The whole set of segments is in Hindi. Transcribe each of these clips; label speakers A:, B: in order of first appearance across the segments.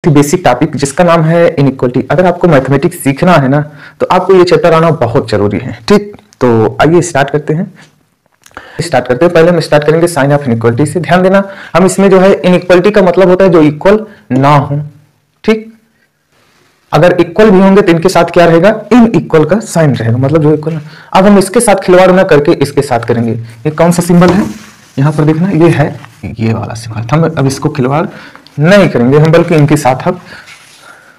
A: बेसिक टॉपिक जिसका नाम है इनइक्वालिटी। अगर आपको मैथमेटिक्स सीखना है ना तो आपको ये चैप्टर आना बहुत जरूरी है। ठीक, तो आइए स्टार्ट करते हैं। पहले हम स्टार्ट करेंगे साइन ऑफ इनइक्वालिटी से। ध्यान देना, हम इसमें जो है इनइक्वालिटी का मतलब होता है जो इक्वल ना हो। ठीक, अगर इक्वल भी होंगे तो इनके साथ क्या रहेगा, इन इक्वल का साइन रहेगा, मतलब जो इक्वल। अब हम इसके साथ खिलवाड़ ना करके इसके साथ करेंगे। ये कौन सा सिंबल है, यहाँ पर देखना, ये है ये वाला सिंबल। हम अब इसको खिलवाड़ नहीं करेंगे हम, बल्कि इनके साथ हम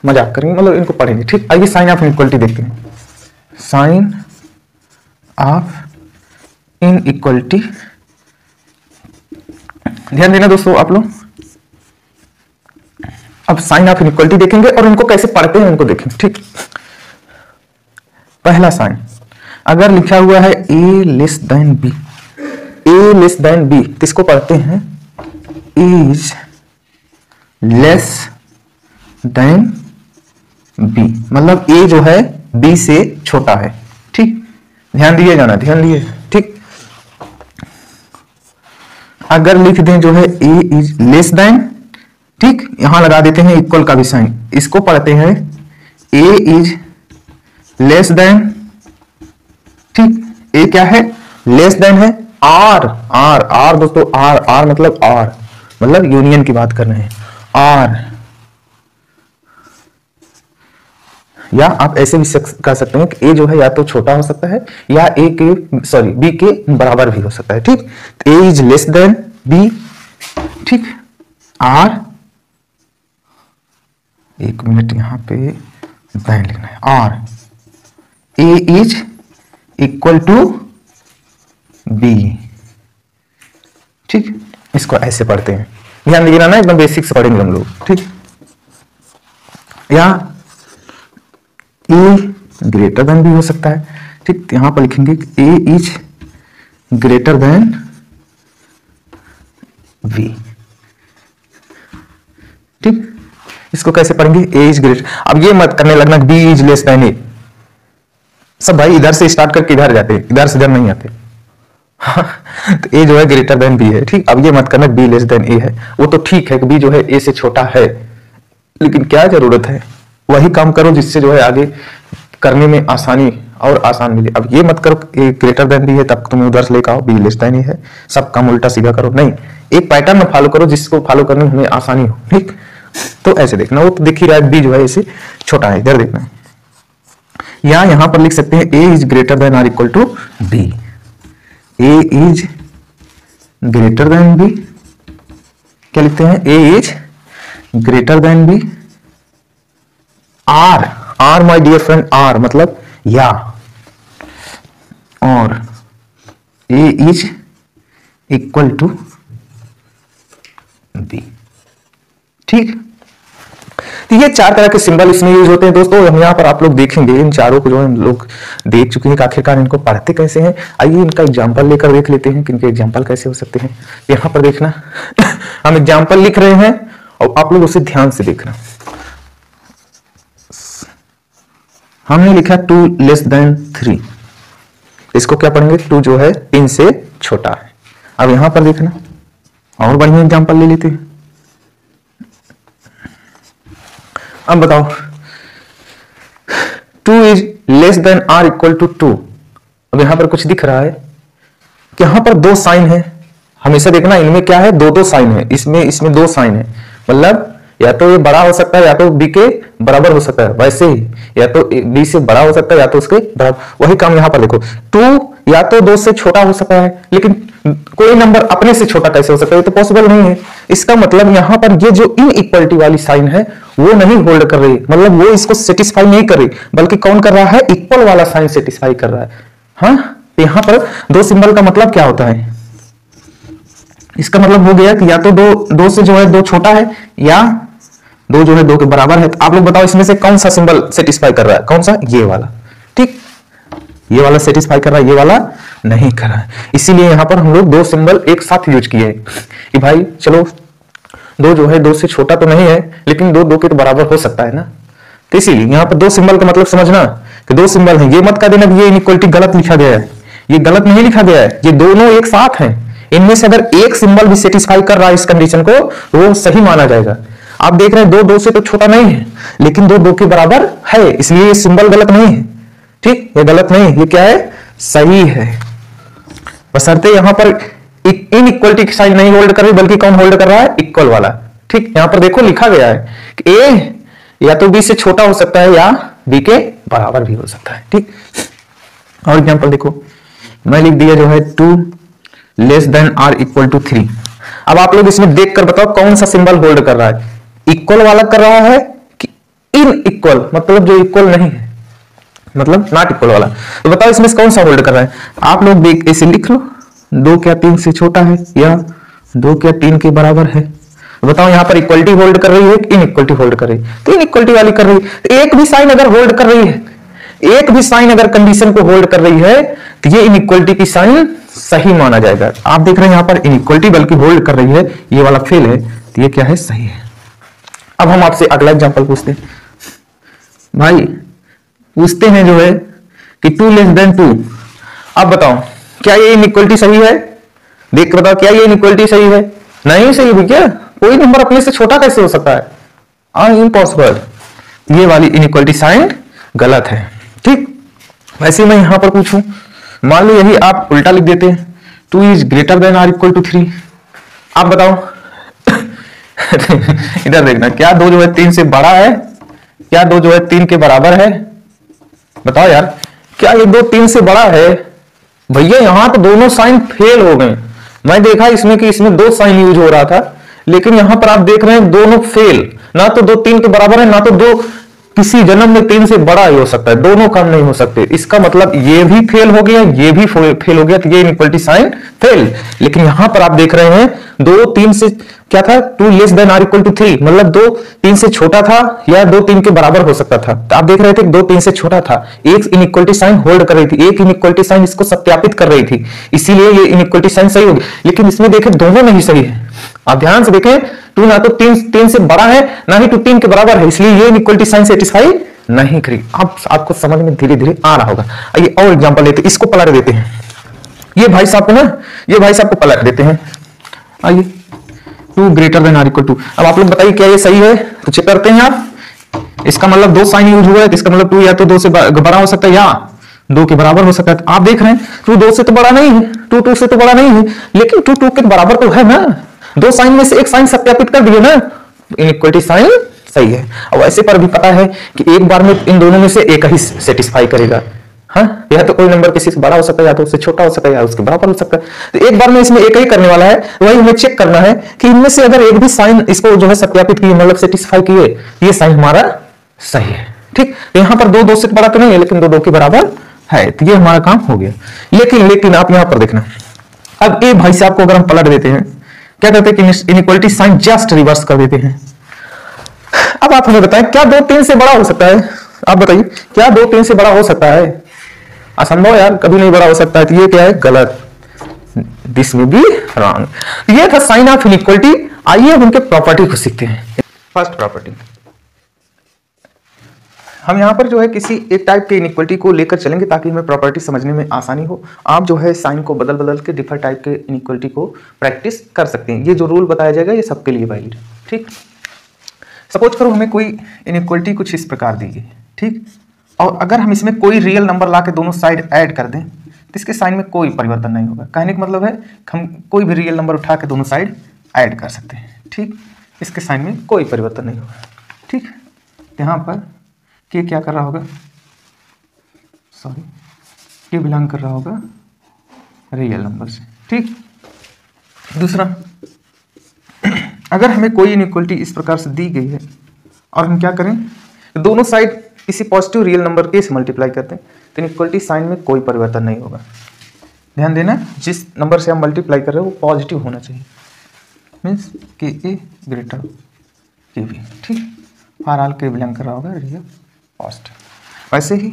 A: मजाक करेंगे, मतलब इनको पढ़ेंगे। ठीक, आइए साइन ऑफ इनइक्वालिटी देखते हैं। साइन ऑफ इनइक्वालिटी, ध्यान देना दोस्तों आप लोग। अब साइन ऑफ इनइक्वालिटी देखेंगे और इनको कैसे पढ़ते हैं उनको देखेंगे। ठीक, पहला साइन अगर लिखा हुआ है a less than b, a less than b, किसको पढ़ते हैं, इज लेस देन b, मतलब a जो है b से छोटा है। ठीक, ध्यान दिए जाना, ध्यान दिए। ठीक, अगर लिख दें जो है a इज लेस देन, ठीक, यहां लगा देते हैं इक्वल का भी साइन, इसको पढ़ते हैं a इज लेस देन। ठीक, a क्या है, लेस देन है, r r r दोस्तों, r r मतलब r मतलब यूनियन की बात कर रहे हैं, r। या आप ऐसे भी कह सकते हैं कि a जो है या तो छोटा हो सकता है या a के b के बराबर भी हो सकता है। ठीक, a is less than b। ठीक, r, एक मिनट यहां पे देन लिखना है, r, a is equal to b। ठीक, इसको ऐसे पढ़ते हैं, ध्यान दीजिए ना, एकदम बेसिक से पढ़ेंगे हम लोग। ठीक, या a ग्रेटर देन b हो सकता है। ठीक, यहां पर लिखेंगे a is greater then v। ठीक, इसको कैसे पढ़ेंगे, a इज ग्रेटर। अब ये मत करने लगना b is less then a, सब भाई इधर से स्टार्ट करके इधर जाते हैं, इधर से इधर नहीं आते। तो a जो है ग्रेटर देन b है। ठीक, अब ये मत करना b लेस देन a है, वो तो ठीक है कि b जो है a से छोटा है, लेकिन क्या जरूरत है, वही काम करो जिससे जो है आगे करने में आसानी और आसान मिले। अब ये मत करो a ग्रेटर देन b है तब तुम्हें उधर से लेकर आओ b लेस देन a है, सब काम उल्टा सीधा करो, नहीं, एक पैटर्न में फॉलो करो जिसको फॉलो करने में हमें आसानी हो। ठीक, तो ऐसे देखना, वो तो दिख ही रहा है b जो है इससे छोटा है, इधर देखना। या यहां पर लिख सकते हैं a is greater than or equal to b, a is greater than b, क्या लिखते हैं, a is greater than b, r, r my dear friend, r मतलब या, और a is equal to b। ठीक, तो ये चार तरह के सिंबल इसमें यूज होते हैं दोस्तों। हम यहाँ पर आप लोग देखेंगे इन चारों को जो हम लोग देख चुके हैं कि आखिरकार इनको पढ़ते कैसे हैं। आइए इनका एग्जांपल लेकर देख लेते हैं कि इनके एग्जांपल कैसे हो सकते हैं। यहाँ पर देखना, हम एग्जांपल लिख रहे हैं और आप लोग उसे ध्यान से देखना। हमने लिखा 2 लेस देन 3, इसको क्या पढ़ेंगे, 2 जो है 3 से छोटा है। अब यहां पर देखना, और बढ़िया एग्जांपल ले लेते हैं। अब बताओ 2 is less than or equal to 2। अब यहां पर कुछ दिख रहा है कि यहां पर 2 साइन है, हमेशा देखना इनमें क्या है, 2 साइन है, इसमें 2 साइन है, मतलब या तो ये बड़ा हो सकता है या तो b के बराबर हो सकता है, वैसे ही या तो b से बड़ा हो सकता है या तो उसके बराबर। वही काम यहां पर देखो, 2 या तो 2 से छोटा हो सकता है, लेकिन कोई नंबर अपने से छोटा कैसे हो सकता है, ये तो पॉसिबल नहीं है। इसका मतलब यहां पर ये जो इनइक्वालिटी वाली साइन है वो नहीं होल्ड कर रही, मतलब वो इसको सेटिस्फाई नहीं कर रही, बल्कि कौन कर रहा है, इक्वल वाला साइन सेटिस्फाई कर रहा है। हाँ, यहां पर 2 सिंबल का मतलब क्या होता है, इसका मतलब हो गया कि या तो 2 से जो है 2 छोटा है या 2 जो है 2 के बराबर है। तो आप लोग बताओ इसमें से कौन सा सिंबल सेटिस्फाई कर रहा है, कौन सा, ये वाला। ठीक, ये वाला सेटिस्फाई कर रहा है, ये वाला नहीं कर रहा है। इसीलिए यहां पर हम लोग 2 सिंबल एक साथ यूज किए कि भाई चलो 2 जो है 2 से छोटा तो नहीं है, लेकिन 2 के तो बराबर हो सकता है ना। तो इसीलिए यहां पर 2 सिंबल का मतलब समझना कि 2 सिंबल है। ये मत कह देना कि ये इनइक्वालिटी गलत लिखा गया है, ये गलत नहीं लिखा गया है, ये दोनों एक साथ हैं। इनमें से अगर एक सिंबल भी सेटिस्फाई कर रहा है इस कंडीशन को तो वो सही माना जाएगा। आप देख रहे हैं दो दो से तो छोटा नहीं है, लेकिन दो दो के बराबर है, इसलिए ये सिंबल गलत नहीं है। ठीक, ये गलत नहीं है, ये क्या है, सही है। बशर्ते यहां पर इनइक्वलिटी की साइन नहीं होल्ड कर रही, बल्कि कौन होल्ड कर रहा है, इक्वल वाला। ठीक, यहां पर देखो लिखा गया है कि ए या तो बी से छोटा हो सकता है या बी के बराबर भी हो सकता है। ठीक, और एग्जांपल देखो, मैं लिख दिया जो है 2 less than or equal to 3। अब आप लोग इसमें देखकर बताओ कौन सा सिंबल होल्ड कर रहा है, इक्वल वाला कर रहा है कि इन इक्वल, मतलब जो इक्वल नहीं है, मतलब नॉट इक्वल वाला। तो बताओ इसमें से कौन सा होल्ड कर रहा है। आप लोग देख ऐसे लिख लो, 2 क्या 3 से छोटा है या 2 क्या 3 के बराबर है। तो बताओ यहाँ पर इक्वलिटी होल्ड कर रही है कि इनइक्वलिटी होल्ड कर रही है, तो इनइक्वलिटी वाली कर रही है। तो एक भी साइन अगर होल्ड कर रही है, एक भी साइन अगर कंडीशन को होल्ड कर रही है, तो ये इनइक्वलिटी की साइन सही माना जाएगा। आप देख रहे हैं यहाँ पर इनइक्वलिटी बल्कि होल्ड कर रही है, ये वाला फेल है, तो ये क्या है, सही है। अब हम आपसे अगला एग्जांपल पूछते हैं। भाई पूछते हैं जो है कि 2 लेस देन 2। अब बताओ क्या ये इनइक्वलिटी सही है, देख बताओ क्या ये इनइक्वलिटी सही है, नहीं सही है। क्या कोई नंबर अपने से छोटा कैसे हो सकता है, इम्पॉसिबल। ये वाली इनइक्वलिटी साइन गलत है। ठीक, वैसे मैं यहां पर पूछूं, मान लो यही आप उल्टा लिख देते हैं, 2 is greater than or equal to 3। आप बताओ इधर देखना, क्या 2 जो है 3 से बड़ा है, क्या 2 जो है 3 के बराबर है। बताओ यार, क्या ये 2 3 से बड़ा है। भैया यहां तो दोनों साइन फेल हो गए। मैं देखा इसमें कि इसमें 2 साइन यूज हो रहा था, लेकिन यहां पर आप देख रहे हैं दोनों फेल। ना तो 2 3 के बराबर है, ना तो 2 किसी जन्म में 3 से बड़ा ही हो सकता है, दोनों काम नहीं हो सकते। इसका मतलब ये भी फेल हो गया, ये भी फेल हो गया, तो ये इनइक्वलिटी साइन फेल। लेकिन यहां पर आप देख रहे हैं 2 3 से क्या था, 2 less than or equal to 3, मतलब 2 3 से छोटा था या 2 3 के बराबर हो सकता था। तो आप देख रहे थे 2 3 से छोटा था, एक इनइक्वलिटी साइन होल्ड कर रही थी, एक इनइक्वलिटी साइन इसको सत्यापित कर रही थी, इसीलिए ये इनइक्वलिटी साइन सही होगी। लेकिन इसमें देखें दोनों नहीं सही है। आप ध्यान से देखें, 2 ना तो 3 से बड़ा है, ना ही 2 3 के बराबर है, इसलिए ये इनइक्वलिटी साइन सेटिस्फाई नहीं करेगी। अब आपको समझ में धीरे धीरे आ रहा होगा। आइए और एग्जांपल लेते हैं, इसको पलट देते हैं। ये भाई साहब को ना, ये भाई साहब को पलट देते हैं। आइए 2 greater than or equal to. अब आप लोग बताइए क्या ये सही है, तो चेक करते हैं आप। इसका मतलब 2 साइन यूज हुआ है, इसका मतलब 2 या तो 2 से बड़ा हो सकता है या 2 के बराबर हो सकता है। आप देख रहे हैं 2 2 से तो बड़ा नहीं है, 2 2 से तो बड़ा नहीं है, लेकिन 2 2 के बराबर तो है ना। 2 साइन में से एक साइन सत्यापित कर दिए ना, इनइक्वलिटी साइन सही है। और वैसे पर भी पता है कि एक बार में इन दोनों में से एक ही सेटिस्फाई करेगा। हाँ, यह तो कोई नंबर किसी से बड़ा हो सकता है, या तो उससे छोटा हो सकता है, या उसके बराबर हो सकता है। तो एक बार में इसमें एक ही करने वाला है, वही हमें चेक करना है कि इनमें से अगर एक भी साइन इसको जो है सत्यापित किए, मतलब सेटिस्फाई किए, ये साइन हमारा सही है। ठीक, यहां पर 2 2 से बड़ा तो नहीं है, लेकिन 2 2 के बराबर है, तो ये हमारा काम हो गया। लेकिन आप यहां पर देखना, अब ए भाई साहब को अगर हम पलट देते हैं, क्या करते हैं कि इनइक्वलिटी साइन जस्ट रिवर्स कर देते हैं। अब आप हमें बताएं, क्या 2 3 से बड़ा हो सकता है। आप बताइए, क्या 2 3 से बड़ा हो सकता है। असंभव यार, कभी नहीं बड़ा हो सकता है। तो ये क्या है, गलत, दिस में भी रॉन्ग। ये था साइन ऑफ इनइक्वलिटी। आइए अब उनके प्रॉपर्टी को सीखते हैं। फर्स्ट प्रॉपर्टी, हम यहां पर जो है किसी एक टाइप के इनइक्वलिटी को लेकर चलेंगे ताकि हमें प्रॉपर्टी समझने में आसानी हो। आप जो है साइन को बदल बदल के डिफरेंट टाइप के इनइक्वलिटी को प्रैक्टिस कर सकते हैं। ये जो रूल बताया जाएगा ये सबके लिए वैलिड है। ठीक, सपोज करो हमें कोई इनइक्वलिटी कुछ इस प्रकार दी गई। ठीक, और अगर हम इसमें कोई रियल नंबर ला के दोनों साइड ऐड कर दें तो इसके साइन में कोई परिवर्तन नहीं होगा। कहने का मतलब है हम कोई भी रियल नंबर उठा के दोनों साइड ऐड कर सकते हैं। ठीक, इसके साइन में कोई परिवर्तन नहीं होगा। ठीक, यहाँ पर के क्या कर रहा होगा, सॉरी, के बिलोंग कर रहा होगा रियल नंबर से। ठीक, दूसरा, अगर हमें कोई इनइक्वलिटी इस प्रकार से दी गई है और हम क्या करें, दोनों साइड किसी पॉजिटिव रियल नंबर के से मल्टीप्लाई करते हैं, तो इनइक्वलिटी साइन में कोई परिवर्तन नहीं होगा। ध्यान देना, जिस नंबर से हम मल्टीप्लाई कर रहे हैं वो पॉजिटिव होना चाहिए, मीन्स के ए ग्रेटर के बी। ठीक, फॉर ऑल के बिलोंग कर रहा होगा रियल पॉजिटिव। वैसे ही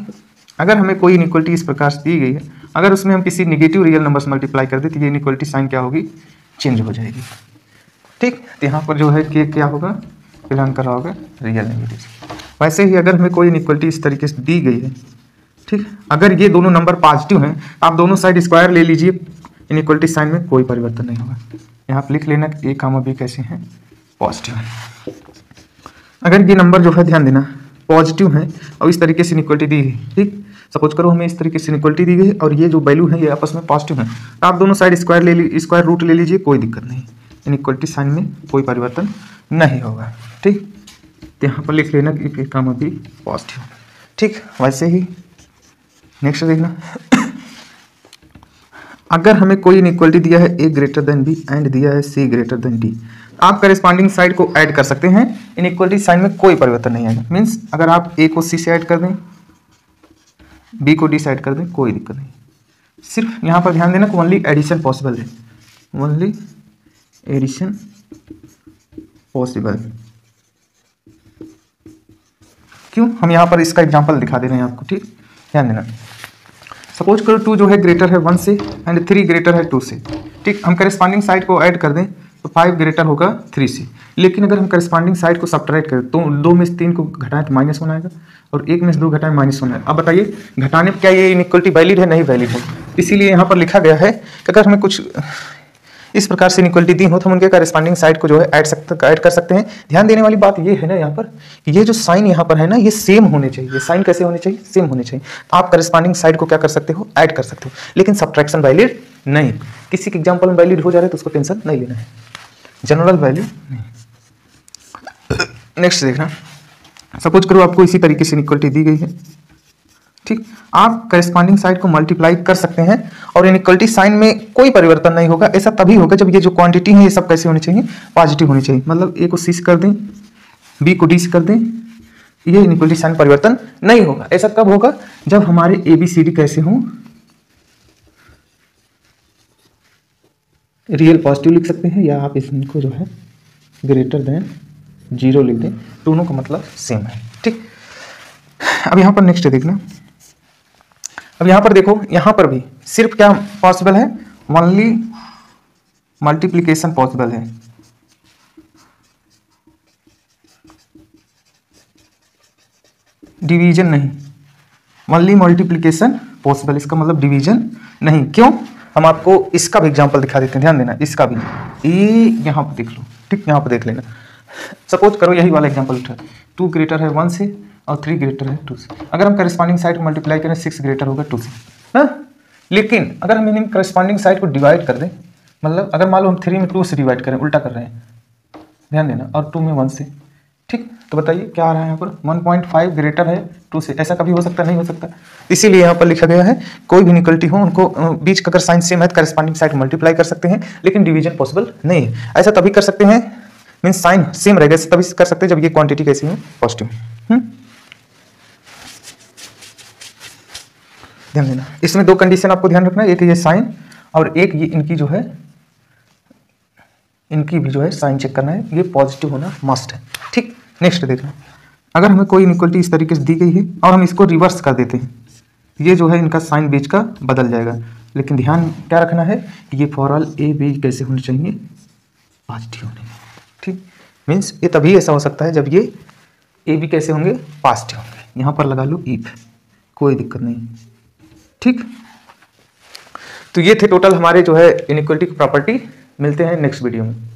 A: अगर हमें कोई इनइक्वलिटी इस प्रकार से दी गई है, अगर उसमें हम किसी नेगेटिव रियल नंबर से मल्टीप्लाई कर दें तो ये इनइक्वलिटी साइन क्या होगी, चेंज हो जाएगी। ठीक, तो यहाँ पर जो है के क्या होगा, बिलोंग कर रहा होगा रियल नेगेटिव। वैसे ही अगर हमें कोई इनइक्वलिटी इस तरीके से दी गई है, ठीक, अगर ये दोनों नंबर पॉजिटिव हैं, आप दोनों साइड स्क्वायर ले लीजिए, इनइक्वलिटी साइन में कोई परिवर्तन नहीं होगा। यहाँ पर लिख लेना ए कामा बी कैसे हैं, पॉजिटिव है। अगर ये नंबर जो है ध्यान देना पॉजिटिव है और इस तरीके से इनइक्वालिटी दी गई, ठीक, सपोज करो हमें इस तरीके से इनइक्वालिटी दी गई और ये जो वैल्यू है ये आपस में पॉजिटिव है, तो आप दोनों साइड स्क्वायर रूट ले लीजिए, कोई दिक्कत नहीं, इनइक्वालिटी साइन में कोई परिवर्तन नहीं होगा। ठीक, तो यहाँ पर लिख लेना कि काम अभी पॉजिटिव। ठीक, वैसे ही नेक्स्ट देखना, अगर हमें कोई इनइक्वालिटी दिया है a greater than b and दिया है c ग्रेटर देन d, आप करेस्पॉन्डिंग साइड को ऐड कर सकते हैं, इनइक्वालिटी साइन में कोई परिवर्तन नहीं आएगा। मींस अगर आप a को c से ऐड कर दें, b को d से ऐड कर दें, कोई दिक्कत नहीं। सिर्फ यहाँ पर ध्यान देना कि ओनली एडिशन पॉसिबल है, ओनली एडिशन पॉसिबल। क्यों, हम यहाँ पर इसका एग्जांपल दिखा दे रहे हैं आपको। ठीक, ध्यान देना, सपोज करो 2 जो है ग्रेटर है 1 से एंड 3 ग्रेटर है 2 से। ठीक, हम करेस्पॉन्डिंग साइड को ऐड कर दें तो 5 ग्रेटर होगा 3 से, लेकिन अगर हम करेस्पॉन्डिंग साइड को सब्ट्रैक्ट करें तो 2 में से 3 को घटाएं तो -1 आएगा और 1 में से 2 घटाएं -1 आएगा। अब बताइए घटाने पर क्या ये इनइक्वालिटी वैलिड है, नहीं वैलिड है। इसीलिए यहाँ पर लिखा गया है कि अगर हमें कुछ इस प्रकार से इनइक्वालिटी दी हो तो हम उनके करेस्पॉन्डिंग साइड को जो है ऐड कर सकते हैं। ध्यान देने वाली बात ये है ना, यहाँ पर ये जो साइन यहाँ पर है ना, ये सेम होने चाहिए। साइन कैसे होने चाहिए, सेम होने चाहिए। आप करेस्पॉन्डिंग साइड को क्या कर सकते हो, ऐड कर सकते हो, लेकिन सब्ट्रैक्शन वैलिड नहीं। किसी के एग्जांपल में वैलिड हो जा रहा है तो उसको टेंशन नहीं लेना है, जनरल वैल्यू नहीं। नेक्स्ट देखना, सपोज करो आपको इसी तरीके से इनइक्वालिटी दी गई है। ठीक, आप करेस्पॉन्डिंग साइड को मल्टीप्लाई कर सकते हैं और इनइक्वालिटी साइन में कोई परिवर्तन नहीं होगा। ऐसा तभी होगा जब ये जो क्वांटिटी है ये सब कैसे होनी चाहिए, पॉजिटिव होनी चाहिए। मतलब ए को सी से कर दें, बी को डी से कर दें, ये इनइक्वालिटी साइन परिवर्तन नहीं होगा। ऐसा कब होगा, जब हमारे ए बी सी डी कैसे हों, रियल पॉजिटिव लिख सकते हैं या आप इनको जो है ग्रेटर देन 0 लिख दें, दोनों का मतलब सेम है। ठीक, अब यहाँ पर नेक्स्ट देखना, अब यहाँ पर देखो, यहाँ पर भी सिर्फ क्या पॉसिबल है, ओनली मल्टीप्लिकेशन पॉसिबल है। डिवीजन नहीं, ओनली मल्टीप्लिकेशन पॉसिबल, इसका मतलब डिवीजन नहीं। क्यों, हम आपको इसका भी एग्जांपल दिखा देते हैं, ध्यान देना, इसका भी ये यहाँ पर देख लो। ठीक, यहाँ पर देख लेना, सपोज करो यही वाला एग्जांपल उठा, 2 ग्रेटर है 1 से और 3 ग्रेटर है 2 से। अगर हम करेस्पॉन्डिंग साइड को मल्टीप्लाई करें 6 ग्रेटर होगा 2 से, हाँ? लेकिन अगर हम इन करेस्पॉन्डिंग साइड को डिवाइड कर दें, मतलब अगर मान लो हम 3 में 2 से डिवाइड करें, उल्टा कर रहे हैं, ध्यान देना, और 2 में 1 से। ठीक, तो बताइए क्या आ रहा है यहाँ पर, 1.5 ग्रेटर है 2 से। ऐसा कभी हो सकता नहीं हो सकता, इसीलिए यहाँ पर लिखा गया है कोई भी इनइक्वालिटी हो उनको बीच का अगर साइन सेम है करेस्पॉन्डिंग साइड को मल्टीप्लाई कर सकते हैं, लेकिन डिवीजन पॉसिबल नहीं है। ऐसा तभी कर सकते हैं, मीन्स साइन सेम रहेगा, तभी कर सकते हैं जब ये क्वांटिटी कैसी हो, पॉजिटिव। ध्यान देना, इसमें 2 कंडीशन आपको ध्यान रखना है, एक ये साइन और एक ये इनकी जो है, इनकी भी जो है साइन चेक करना है, ये पॉजिटिव होना मस्ट है। ठीक, नेक्स्ट देखना, अगर हमें कोई इनइक्वालिटी इस तरीके से दी गई है और हम इसको रिवर्स कर देते हैं, ये जो है इनका साइन बीच का बदल जाएगा, लेकिन ध्यान क्या रखना है कि ये फॉर ऑल ए बी कैसे होने चाहिए, पॉजिटिव होने। ठीक, मीन्स ये तभी ऐसा हो सकता है जब ये ए बी कैसे होंगे, पॉजिटिव होंगे। यहाँ पर लगा लो इफ, कोई दिक्कत नहीं। ठीक, तो ये थे टोटल हमारे जो है इनइक्वालिटी की प्रॉपर्टी। मिलते हैं नेक्स्ट वीडियो में।